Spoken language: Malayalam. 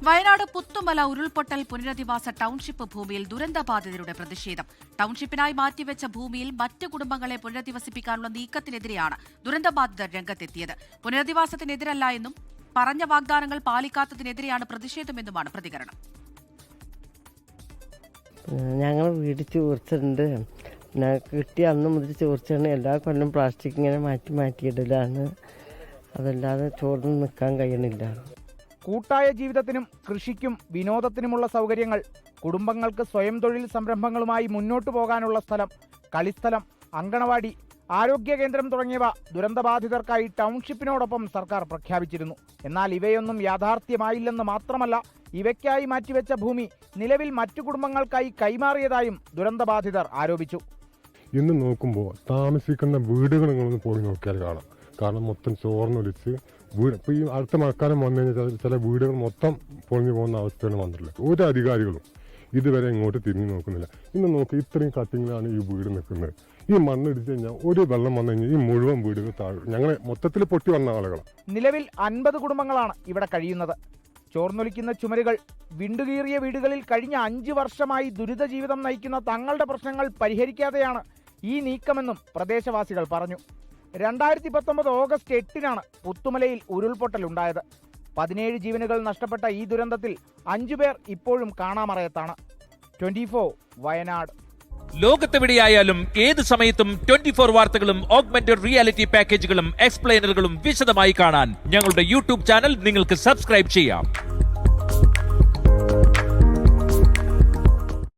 വയനാട് പുത്തുമല ഉരുൾപൊട്ടൽ പുനരധിവാസ ടൌൺഷിപ്പ് ഭൂമിയിൽ ദുരന്തബാധിതരുടെ പ്രതിഷേധം. ടൌൺഷിപ്പിനായി മാറ്റിവെച്ച ഭൂമിയിൽ മറ്റ് കുടുംബങ്ങളെ പുനരധിവസിപ്പിക്കാനുള്ള നീക്കത്തിനെതിരെയാണ് ദുരന്തബാധിതർ രംഗത്തെത്തിയത്. പുനരധിവാസത്തിനെതിരല്ല എന്നും പറഞ്ഞ വാഗ്ദാനങ്ങൾ പാലിക്കാത്തതിനെതിരെയാണ് പ്രതിഷേധമെന്നുമാണ് പ്രതികരണം. ഞങ്ങൾ വീട് ചോർച്ചിട്ടുണ്ട്. കിട്ടിയ അന്ന് മുതൽ ചോർച്ചാണ്. എല്ലാ കൊല്ലം പ്ലാസ്റ്റിക് ഇങ്ങനെ മാറ്റിയിടലാണ്. അതല്ലാതെ ചോർന്ന് നിൽക്കാൻ കഴിയണില്ല. കൂട്ടായ ജീവിതത്തിനും കൃഷിക്കും വിനോദത്തിനുമുള്ള സൗകര്യങ്ങൾ, കുടുംബങ്ങൾക്ക് സ്വയം തൊഴിൽ സംരംഭങ്ങളുമായി മുന്നോട്ടു പോകാനുള്ള സ്ഥലം, കളിസ്ഥലം, അങ്കണവാടി, ആരോഗ്യ കേന്ദ്രം തുടങ്ങിയവ ദുരന്തബാധിതർക്കായി ടൗൺഷിപ്പിനോടൊപ്പം സർക്കാർ പ്രഖ്യാപിച്ചിരുന്നു. എന്നാൽ ഇവയൊന്നും യാഥാർത്ഥ്യമായില്ലെന്ന് മാത്രമല്ല, ഇവയ്ക്കായി മാറ്റിവെച്ച ഭൂമി നിലവിൽ മറ്റു കുടുംബങ്ങൾക്കായി കൈമാറിയതായും ദുരന്തബാധിതർ ആരോപിച്ചു. ഇന്ന് നോക്കുമ്പോൾ താമസിക്കുന്ന വീടുകൾ നിങ്ങളൊന്ന് പോയി നോക്കിയാൽ കാണാം. കാരണം മൊത്തം ചോർന്നൊലിച്ച് വീട് ഇപ്പോൾ ഈ അടുത്ത മഴക്കാലം വന്നു കഴിഞ്ഞാൽ ചില വീടുകൾ മൊത്തം പൊളിഞ്ഞു പോകുന്ന അവസ്ഥയാണ് വന്നിട്ടുള്ളത്. ഒരു അധികാരികളും ഇതുവരെ ഇങ്ങോട്ട് തിരിഞ്ഞു നോക്കുന്നില്ല. ഇന്ന് നോക്കി ഇത്രയും കട്ടിങ്ങിലാണ് ഈ വീട് നിൽക്കുന്നത്. ഈ മണ്ണിടിച്ച് കഴിഞ്ഞാൽ ഒരു വെള്ളം വന്നു കഴിഞ്ഞാൽ ഈ മുഴുവൻ വീടുകൾ താഴും. ഞങ്ങളെ മൊത്തത്തിൽ പൊട്ടി വന്ന ആളുകളാണ്. നിലവിൽ 50 കുടുംബങ്ങളാണ് ഇവിടെ കഴിയുന്നത്. ചോർന്നൊലിക്കുന്ന ചുമരുകൾ, വിണ്ടുകീറിയ വീടുകളിൽ കഴിഞ്ഞ 5 വർഷമായി ദുരിത ജീവിതം നയിക്കുന്ന തങ്ങളുടെ പ്രശ്നങ്ങൾ പരിഹരിക്കാതെയാണ് ഈ നീക്കമെന്നും പ്രദേശവാസികൾ പറഞ്ഞു. 2019 ഓഗസ്റ്റ് 8-നാണ് പുത്തുമലയിൽ ഉരുൾപൊട്ടലുണ്ടായത്. 17 ജീവനുകൾ നഷ്ടപ്പെട്ട ഈ ദുരന്തത്തിൽ 5 പേർ ഇപ്പോഴും കാണാമറയത്താണ്. 24 വയനാട്. ലോകത്തെവിടെയായാലും ഏത് സമയത്തും 24 വാർത്തകളും ഓഗ്മെന്റഡ് റിയാലിറ്റി പാക്കേജുകളും എക്സ്പ്ലെയിനറുകളും വിശദമായി കാണാൻ ഞങ്ങളുടെ യൂട്യൂബ് ചാനൽ നിങ്ങൾക്ക് സബ്സ്ക്രൈബ് ചെയ്യാം.